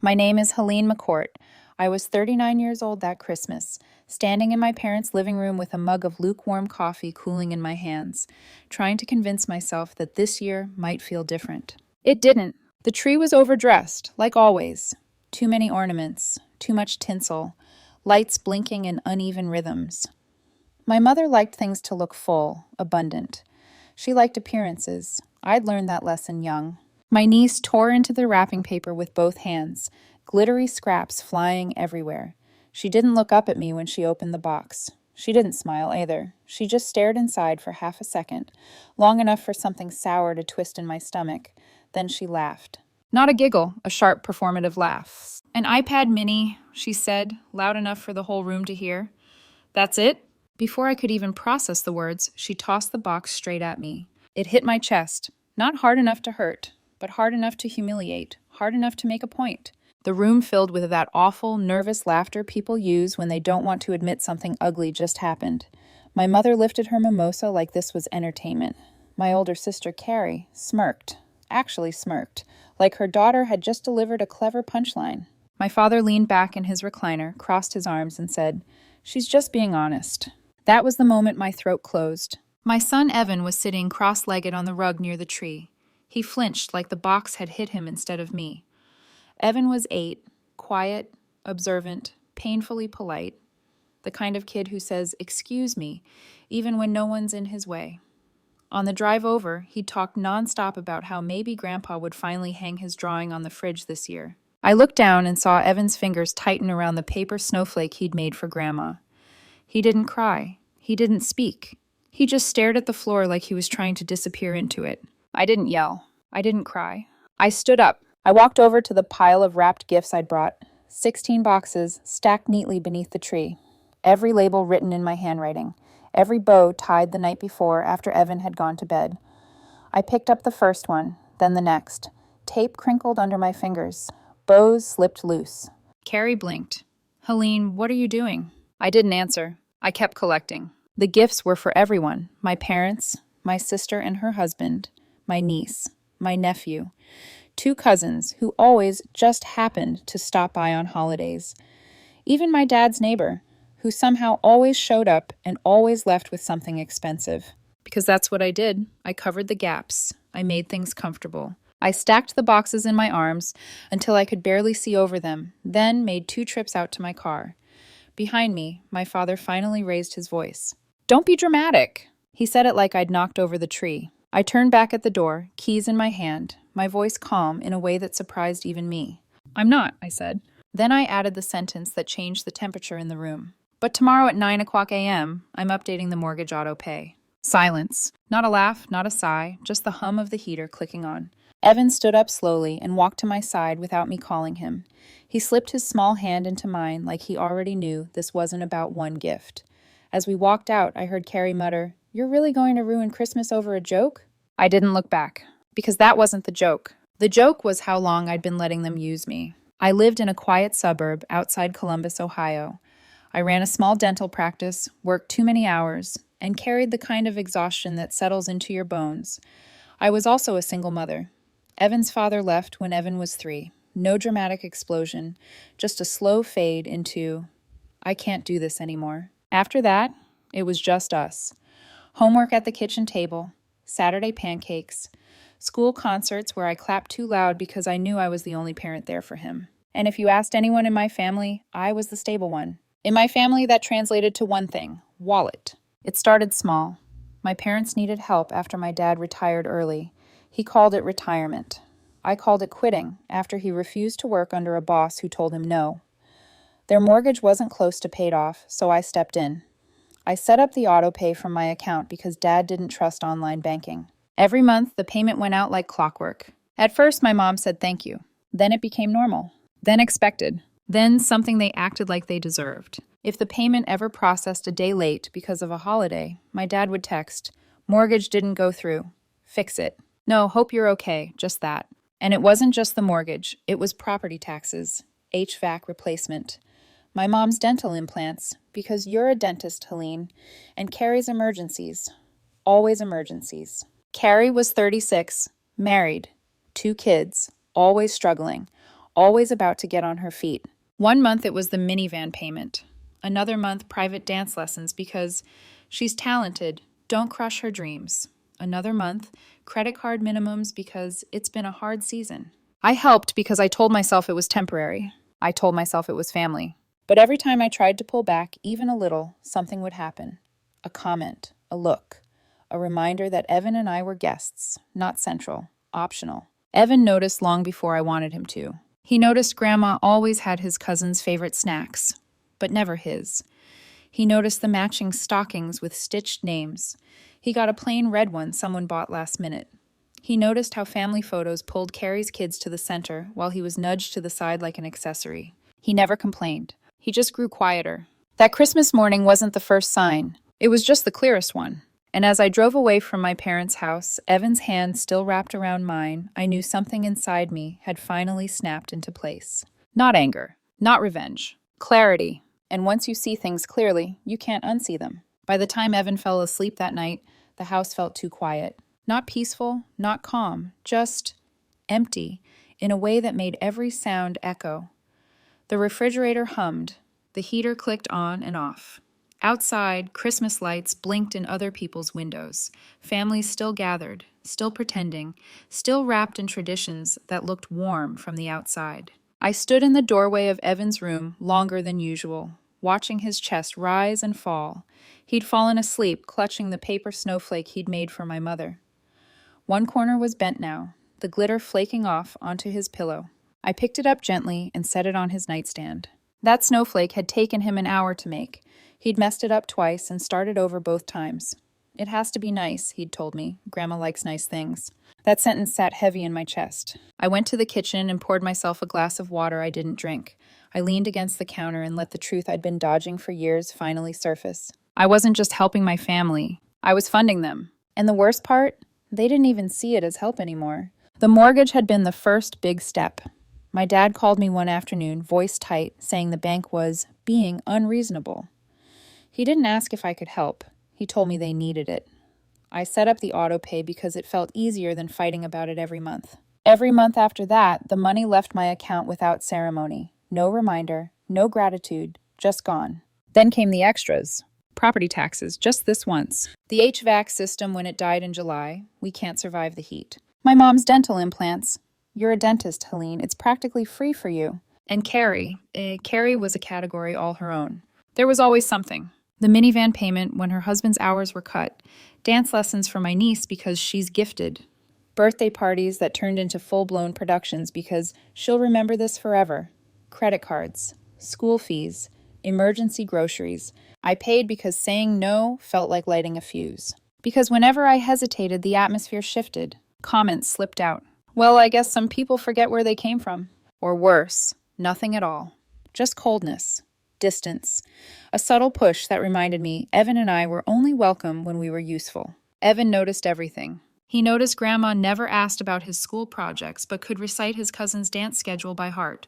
My name is Helene McCourt. I was 39 years old that Christmas, standing in my parents' living room with a mug of lukewarm coffee cooling in my hands, trying to convince myself that this year might feel different. It didn't. The tree was overdressed, like always. Too many ornaments, too much tinsel, lights blinking in uneven rhythms. My mother liked things to look full, abundant. She liked appearances. I'd learned that lesson young. My niece tore into the wrapping paper with both hands, glittery scraps flying everywhere. She didn't look up at me when she opened the box. She didn't smile either. She just stared inside for half a second, long enough for something sour to twist in my stomach. Then she laughed. Not a giggle, a sharp, performative laugh. An iPad mini, she said, loud enough for the whole room to hear. That's it? Before I could even process the words, she tossed the box straight at me. It hit my chest, not hard enough to hurt, but hard enough to humiliate, hard enough to make a point. The room filled with that awful, nervous laughter people use when they don't want to admit something ugly just happened. My mother lifted her mimosa like this was entertainment. My older sister, Carrie, smirked, actually smirked, like her daughter had just delivered a clever punchline. My father leaned back in his recliner, crossed his arms, and said, "She's just being honest." That was the moment my throat closed. My son Evan was sitting cross-legged on the rug near the tree. He flinched like the box had hit him instead of me. Evan was 8, quiet, observant, painfully polite, the kind of kid who says, "Excuse me," even when no one's in his way. On the drive over, he talked nonstop about how maybe Grandpa would finally hang his drawing on the fridge this year. I looked down and saw Evan's fingers tighten around the paper snowflake he'd made for Grandma. He didn't cry. He didn't speak. He just stared at the floor like he was trying to disappear into it. I didn't yell. I didn't cry. I stood up. I walked over to the pile of wrapped gifts I'd brought. 16 boxes stacked neatly beneath the tree. Every label written in my handwriting. Every bow tied the night before after Evan had gone to bed. I picked up the first one, then the next. Tape crinkled under my fingers. Bows slipped loose. Carrie blinked. "Helene, what are you doing?" I didn't answer. I kept collecting. The gifts were for everyone. My parents, my sister and her husband, my niece, my nephew, 2 cousins who always just happened to stop by on holidays. Even my dad's neighbor, who somehow always showed up and always left with something expensive. Because that's what I did. I covered the gaps. I made things comfortable. I stacked the boxes in my arms until I could barely see over them, then made 2 trips out to my car. Behind me, my father finally raised his voice. "Don't be dramatic." He said it like I'd knocked over the tree. I turned back at the door, keys in my hand, my voice calm in a way that surprised even me. "I'm not," I said. Then I added the sentence that changed the temperature in the room. "But tomorrow at 9 o'clock a.m., I'm updating the mortgage auto pay." Silence. Not a laugh, not a sigh, just the hum of the heater clicking on. Evan stood up slowly and walked to my side without me calling him. He slipped his small hand into mine like he already knew this wasn't about one gift. As we walked out, I heard Carrie mutter, "You're really going to ruin Christmas over a joke?" I didn't look back, because that wasn't the joke. The joke was how long I'd been letting them use me. I lived in a quiet suburb outside Columbus, Ohio. I ran a small dental practice, worked too many hours, and carried the kind of exhaustion that settles into your bones. I was also a single mother. Evan's father left when Evan was 3. No dramatic explosion, just a slow fade into, "I can't do this anymore." After that, it was just us. Homework at the kitchen table, Saturday pancakes, school concerts where I clapped too loud because I knew I was the only parent there for him. And if you asked anyone in my family, I was the stable one. In my family, that translated to one thing: wallet. It started small. My parents needed help after my dad retired early. He called it retirement. I called it quitting after he refused to work under a boss who told him no. Their mortgage wasn't close to paid off, so I stepped in. I set up the auto pay from my account because Dad didn't trust online banking. Every month, the payment went out like clockwork. At first, my mom said thank you. Then it became normal. Then expected. Then something they acted like they deserved. If the payment ever processed a day late because of a holiday, my dad would text, "Mortgage didn't go through. Fix it." "No, hope you're okay," just that. And it wasn't just the mortgage, it was property taxes, HVAC replacement, my mom's dental implants, because you're a dentist, Helene, and Carrie's emergencies, always emergencies. Carrie was 36, married, 2 kids, always struggling, always about to get on her feet. One month it was the minivan payment. Another month, private dance lessons because she's talented, don't crush her dreams. Another month, credit card minimums because it's been a hard season. I helped because I told myself it was temporary. I told myself it was family. But every time I tried to pull back, even a little, something would happen. A comment, a look, a reminder that Evan and I were guests, not central, optional. Evan noticed long before I wanted him to. He noticed Grandma always had his cousin's favorite snacks, but never his. He noticed the matching stockings with stitched names. He got a plain red one someone bought last minute. He noticed how family photos pulled Carrie's kids to the center while he was nudged to the side like an accessory. He never complained. He just grew quieter. That Christmas morning wasn't the first sign. It was just the clearest one. And as I drove away from my parents' house, Evan's hand still wrapped around mine, I knew something inside me had finally snapped into place. Not anger, not revenge, clarity. And once you see things clearly, you can't unsee them. By the time Evan fell asleep that night, the house felt too quiet. Not peaceful, not calm, just empty, in a way that made every sound echo. The refrigerator hummed. The heater clicked on and off. Outside, Christmas lights blinked in other people's windows. Families still gathered, still pretending, still wrapped in traditions that looked warm from the outside. I stood in the doorway of Evan's room longer than usual, watching his chest rise and fall. He'd fallen asleep, clutching the paper snowflake he'd made for my mother. One corner was bent now, the glitter flaking off onto his pillow. I picked it up gently and set it on his nightstand. That snowflake had taken him an hour to make. He'd messed it up twice and started over both times. It has to be nice, he'd told me. Grandma likes nice things. That sentence sat heavy in my chest. I went to the kitchen and poured myself a glass of water I didn't drink. I leaned against the counter and let the truth I'd been dodging for years finally surface. I wasn't just helping my family. I was funding them. And the worst part? They didn't even see it as help anymore. The mortgage had been the first big step. My dad called me one afternoon, voice tight, saying the bank was being unreasonable. He didn't ask if I could help. He told me they needed it. I set up the auto pay because it felt easier than fighting about it every month. Every month after that, the money left my account without ceremony. No reminder, no gratitude, just gone. Then came the extras. Property taxes, just this once. The HVAC system when it died in July. We can't survive the heat. My mom's dental implants. You're a dentist, Helene. It's practically free for you. And Carrie. Carrie was a category all her own. There was always something. The minivan payment when her husband's hours were cut. Dance lessons for my niece because she's gifted. Birthday parties that turned into full-blown productions because she'll remember this forever. Credit cards. School fees. Emergency groceries. I paid because saying no felt like lighting a fuse. Because whenever I hesitated, the atmosphere shifted. Comments slipped out. Well, I guess some people forget where they came from. Or worse, nothing at all. Just coldness. Distance. A subtle push that reminded me Evan and I were only welcome when we were useful. Evan noticed everything. He noticed Grandma never asked about his school projects but could recite his cousin's dance schedule by heart.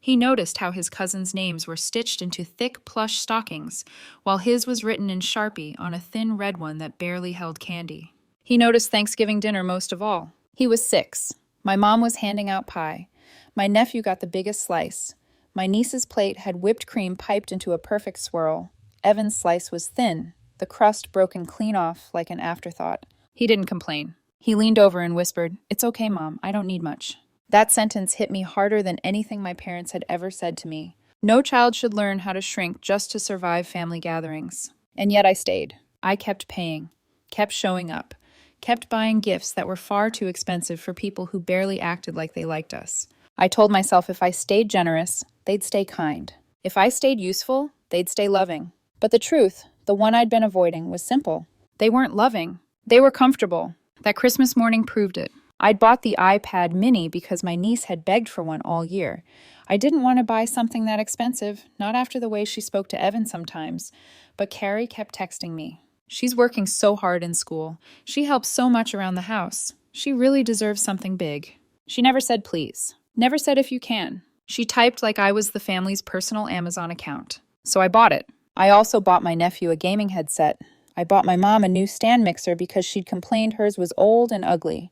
He noticed how his cousins' names were stitched into thick plush stockings, while his was written in Sharpie on a thin red one that barely held candy. He noticed Thanksgiving dinner most of all. He was 6. My mom was handing out pie. My nephew got the biggest slice. My niece's plate had whipped cream piped into a perfect swirl. Evan's slice was thin, the crust broken clean off like an afterthought. He didn't complain. He leaned over and whispered, "It's okay, Mom. I don't need much." That sentence hit me harder than anything my parents had ever said to me. No child should learn how to shrink just to survive family gatherings. And yet I stayed. I kept paying, kept showing up, kept buying gifts that were far too expensive for people who barely acted like they liked us. I told myself if I stayed generous, they'd stay kind. If I stayed useful, they'd stay loving. But the truth, the one I'd been avoiding, was simple. They weren't loving. They were comfortable. That Christmas morning proved it. I'd bought the iPad mini because my niece had begged for one all year. I didn't want to buy something that expensive, not after the way she spoke to Evan sometimes. But Carrie kept texting me. She's working so hard in school. She helps so much around the house. She really deserves something big. She never said please. Never said if you can. She typed like I was the family's personal Amazon account. So I bought it. I also bought my nephew a gaming headset. I bought my mom a new stand mixer because she'd complained hers was old and ugly.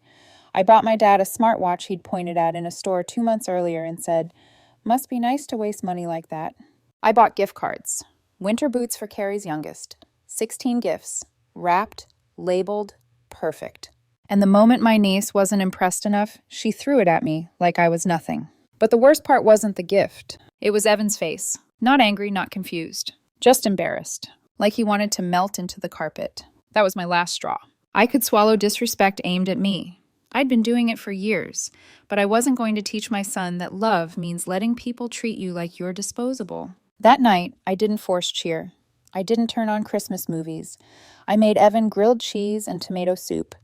I bought my dad a smartwatch he'd pointed at in a store 2 months earlier and said, "Must be nice to waste money like that." I bought gift cards. Winter boots for Carrie's youngest. 16 gifts. Wrapped, labeled, perfect. And the moment my niece wasn't impressed enough, she threw it at me like I was nothing. But the worst part wasn't the gift. It was Evan's face. Not angry, not confused. Just embarrassed. Like he wanted to melt into the carpet. That was my last straw. I could swallow disrespect aimed at me. I'd been doing it for years, but I wasn't going to teach my son that love means letting people treat you like you're disposable. That night, I didn't force cheer. I didn't turn on Christmas movies. I made Evan grilled cheese and tomato soup.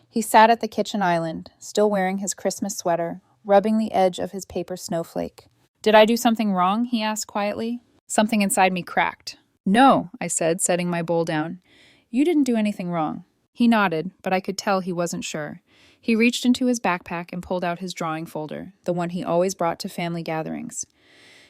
He sat at the kitchen island, still wearing his Christmas sweater, rubbing the edge of his paper snowflake. "Did I do something wrong?" he asked quietly. Something inside me cracked. "No," I said, setting my bowl down. "You didn't do anything wrong." He nodded, but I could tell he wasn't sure. He reached into his backpack and pulled out his drawing folder, the one he always brought to family gatherings.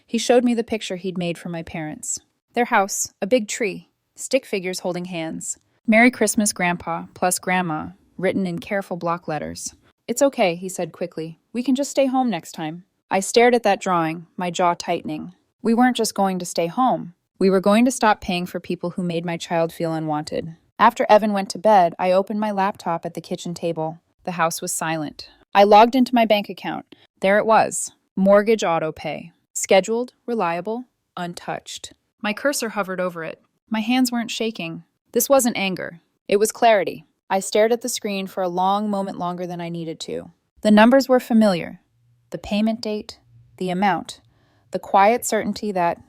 He showed me the picture he'd made for my parents. Their house, a big tree, stick figures holding hands. "Merry Christmas, Grandpa, plus Grandma," written in careful block letters. "It's okay," he said quickly. "We can just stay home next time." I stared at that drawing, my jaw tightening. We weren't just going to stay home. We were going to stop paying for people who made my child feel unwanted. After Evan went to bed, I opened my laptop at the kitchen table. The house was silent. I logged into my bank account. There it was. Mortgage auto pay. Scheduled, reliable, untouched. My cursor hovered over it. My hands weren't shaking. This wasn't anger. It was clarity. I stared at the screen for a long moment longer than I needed to. The numbers were familiar. The payment date, the amount, the quiet certainty that,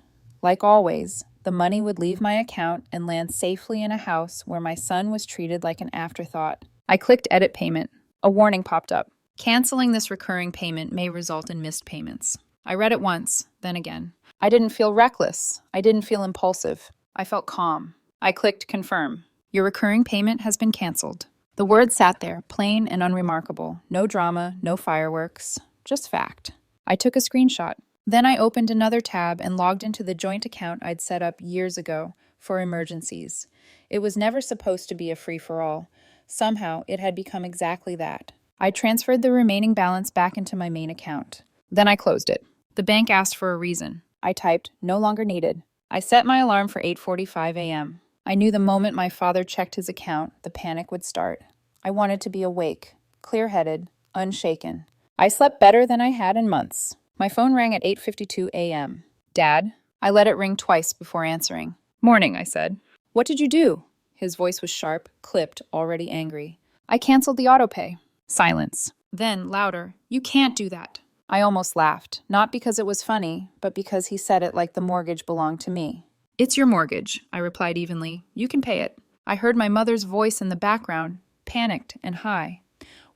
like always, the money would leave my account and land safely in a house where my son was treated like an afterthought. I clicked Edit Payment. A warning popped up. Canceling this recurring payment may result in missed payments. I read it once, then again. I didn't feel reckless. I didn't feel impulsive. I felt calm. I clicked Confirm. Your recurring payment has been canceled. The words sat there, plain and unremarkable. No drama, no fireworks, just fact. I took a screenshot. Then I opened another tab and logged into the joint account I'd set up years ago for emergencies. It was never supposed to be a free-for-all. Somehow, it had become exactly that. I transferred the remaining balance back into my main account. Then I closed it. The bank asked for a reason. I typed, "No longer needed." I set my alarm for 8:45 a.m. I knew the moment my father checked his account, the panic would start. I wanted to be awake, clear-headed, unshaken. I slept better than I had in months. My phone rang at 8:52 a.m. "Dad?" I let it ring twice before answering. "Morning," I said. "What did you do?" His voice was sharp, clipped, already angry. "I canceled the autopay." Silence. Then, louder, "You can't do that." I almost laughed, not because it was funny, but because he said it like the mortgage belonged to me. "It's your mortgage," I replied evenly. "You can pay it." I heard my mother's voice in the background, panicked and high.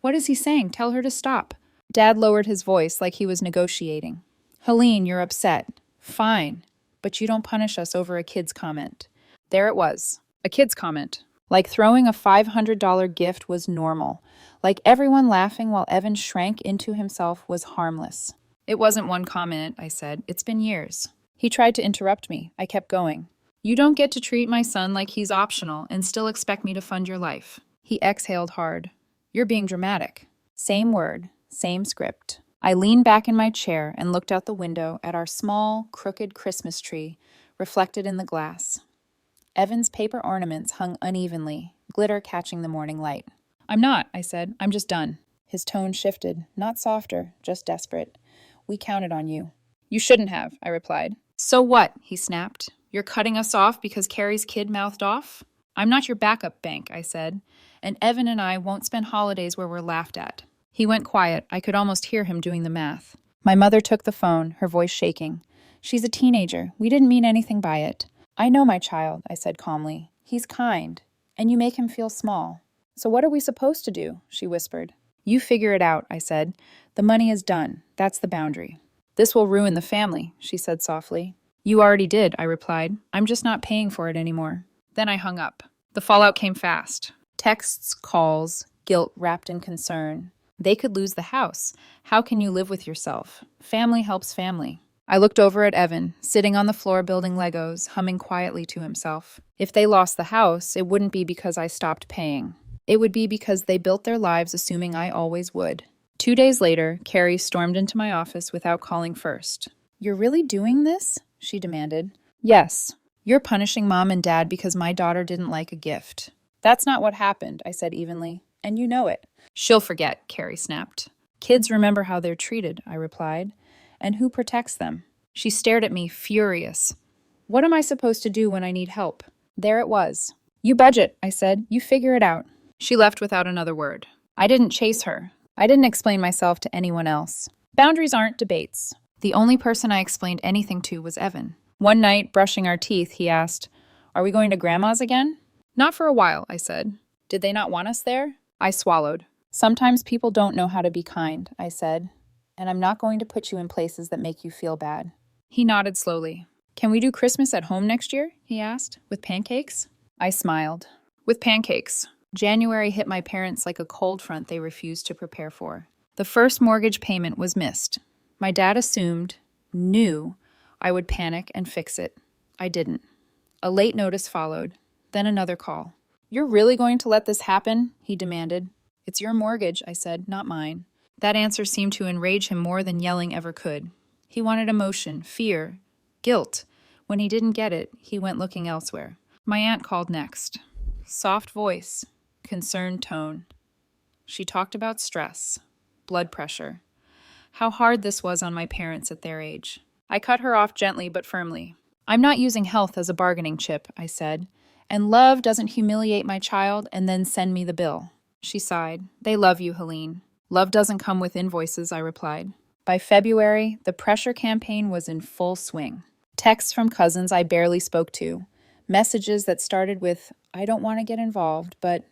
"What is he saying? Tell her to stop." Dad lowered his voice like he was negotiating. "Helene, you're upset. Fine. But you don't punish us over a kid's comment." There it was. A kid's comment. Like throwing a $500 gift was normal. Like everyone laughing while Evan shrank into himself was harmless. "It wasn't one comment," I said. "It's been years." He tried to interrupt me. I kept going. "You don't get to treat my son like he's optional and still expect me to fund your life." He exhaled hard. "You're being dramatic." Same word, same script. I leaned back in my chair and looked out the window at our small, crooked Christmas tree reflected in the glass. Evan's paper ornaments hung unevenly, glitter catching the morning light. "I'm not," I said. "I'm just done." His tone shifted, not softer, just desperate. "We counted on you." "You shouldn't have," I replied. "So what?" he snapped. "You're cutting us off because Carrie's kid mouthed off?" "I'm not your backup bank," I said. "And Evan and I won't spend holidays where we're laughed at." He went quiet. I could almost hear him doing the math. My mother took the phone, her voice shaking. "She's a teenager. We didn't mean anything by it." "I know my child," I said calmly. "He's kind, and you make him feel small." "So what are we supposed to do?" she whispered. "You figure it out," I said. "The money is done. That's the boundary." "This will ruin the family," she said softly. "You already did," I replied. "I'm just not paying for it anymore." Then I hung up. The fallout came fast. Texts, calls, guilt wrapped in concern. They could lose the house. How can you live with yourself? Family helps family. I looked over at Evan, sitting on the floor building Legos, humming quietly to himself. If they lost the house, it wouldn't be because I stopped paying. it would be because they built their lives assuming I always would. 2 days later, Carrie stormed into my office without calling first. "You're really doing this?" she demanded. "Yes. You're punishing Mom and Dad because my daughter didn't like a gift." "That's not what happened," I said evenly, "and you know it." "She'll forget," Carrie snapped. "Kids remember how they're treated," I replied. "And who protects them?" She stared at me, furious. "What am I supposed to do when I need help?" There it was. "You budget," I said. "You figure it out." She left without another word. I didn't chase her. I didn't explain myself to anyone else. Boundaries aren't debates. The only person I explained anything to was Evan. One night, brushing our teeth, he asked, "Are we going to Grandma's again?" "Not for a while," I said. "Did they not want us there?" I swallowed. "Sometimes people don't know how to be kind," I said, "and I'm not going to put you in places that make you feel bad." He nodded slowly. "Can we do Christmas at home next year?" he asked. "With pancakes?" I smiled. "With pancakes." January hit my parents like a cold front they refused to prepare for. The first mortgage payment was missed. My dad knew, I would panic and fix it. I didn't. A late notice followed, then another call. "You're really going to let this happen?" he demanded. "It's your mortgage," I said, "not mine." That answer seemed to enrage him more than yelling ever could. He wanted emotion, fear, guilt. When he didn't get it, he went looking elsewhere. My aunt called next. Soft voice, concerned tone. She talked about stress, blood pressure, how hard this was on my parents at their age. I cut her off gently but firmly. "I'm not using health as a bargaining chip," I said, "and love doesn't humiliate my child and then send me the bill." She sighed. "They love you, Helene." "Love doesn't come with invoices," I replied. By February, the pressure campaign was in full swing. Texts from cousins I barely spoke to, messages that started with, "I don't want to get involved," but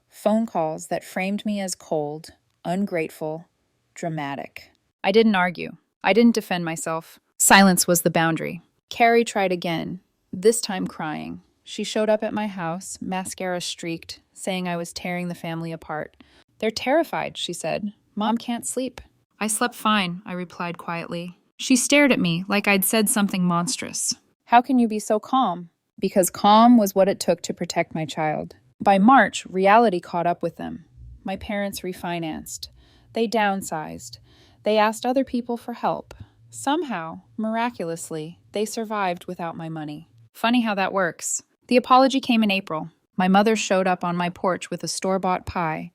phone calls that framed me as cold, ungrateful, dramatic. I didn't argue. I didn't defend myself. Silence was the boundary. Carrie tried again, this time crying. She showed up at my house, mascara streaked, saying I was tearing the family apart. "They're terrified," she said. "Mom can't sleep." I slept fine, I replied quietly. She stared at me like I'd said something monstrous. "How can you be so calm?" Because calm was what it took to protect my child. By March, reality caught up with them. My parents refinanced. They downsized. They asked other people for help. Somehow, miraculously, they survived without my money. Funny how that works. The apology came in April. My mother showed up on my porch with a store-bought pie.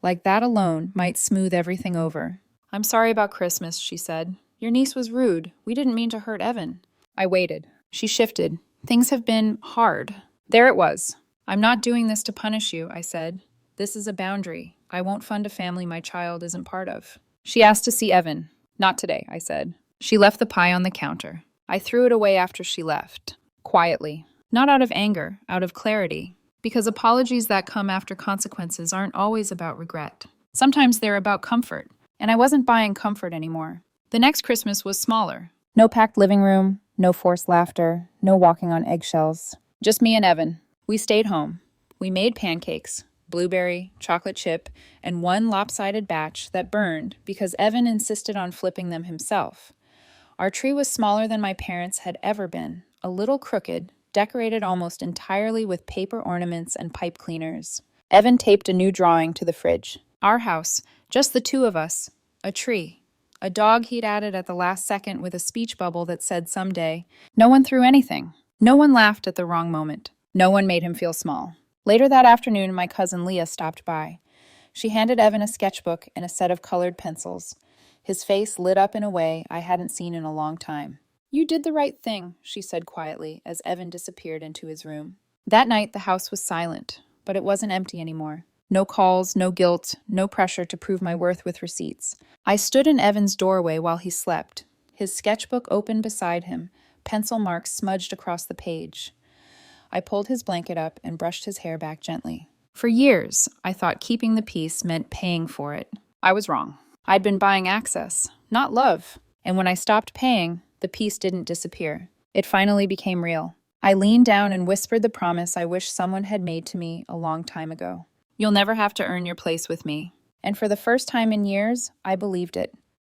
Like that alone might smooth everything over. "I'm sorry about Christmas," she said. "Your niece was rude. We didn't mean to hurt Evan." I waited. She shifted. "Things have been hard." There it was. "I'm not doing this to punish you," I said. "This is a boundary. I won't fund a family my child isn't part of." She asked to see Evan. "Not today," I said. She left the pie on the counter. I threw it away after she left. Quietly. Not out of anger, out of clarity. Because apologies that come after consequences aren't always about regret. Sometimes they're about comfort. And I wasn't buying comfort anymore. The next Christmas was smaller. No packed living room, no forced laughter, no walking on eggshells. Just me and Evan. We stayed home. We made pancakes, blueberry, chocolate chip, and one lopsided batch that burned because Evan insisted on flipping them himself. Our tree was smaller than my parents' had ever been, a little crooked, decorated almost entirely with paper ornaments and pipe cleaners. Evan taped a new drawing to the fridge. Our house, just the two of us, a tree, a dog he'd added at the last second with a speech bubble that said someday. No one threw anything. No one laughed at the wrong moment. No one made him feel small. Later that afternoon, my cousin Leah stopped by. She handed Evan a sketchbook and a set of colored pencils. His face lit up in a way I hadn't seen in a long time. "You did the right thing," she said quietly as Evan disappeared into his room. That night, the house was silent, but it wasn't empty anymore. No calls, no guilt, no pressure to prove my worth with receipts. I stood in Evan's doorway while he slept, his sketchbook open beside him, pencil marks smudged across the page. I pulled his blanket up and brushed his hair back gently. For years, I thought keeping the peace meant paying for it. I was wrong. I'd been buying access, not love. And when I stopped paying, the peace didn't disappear. It finally became real. I leaned down and whispered the promise I wish someone had made to me a long time ago. "You'll never have to earn your place with me." And for the first time in years, I believed it.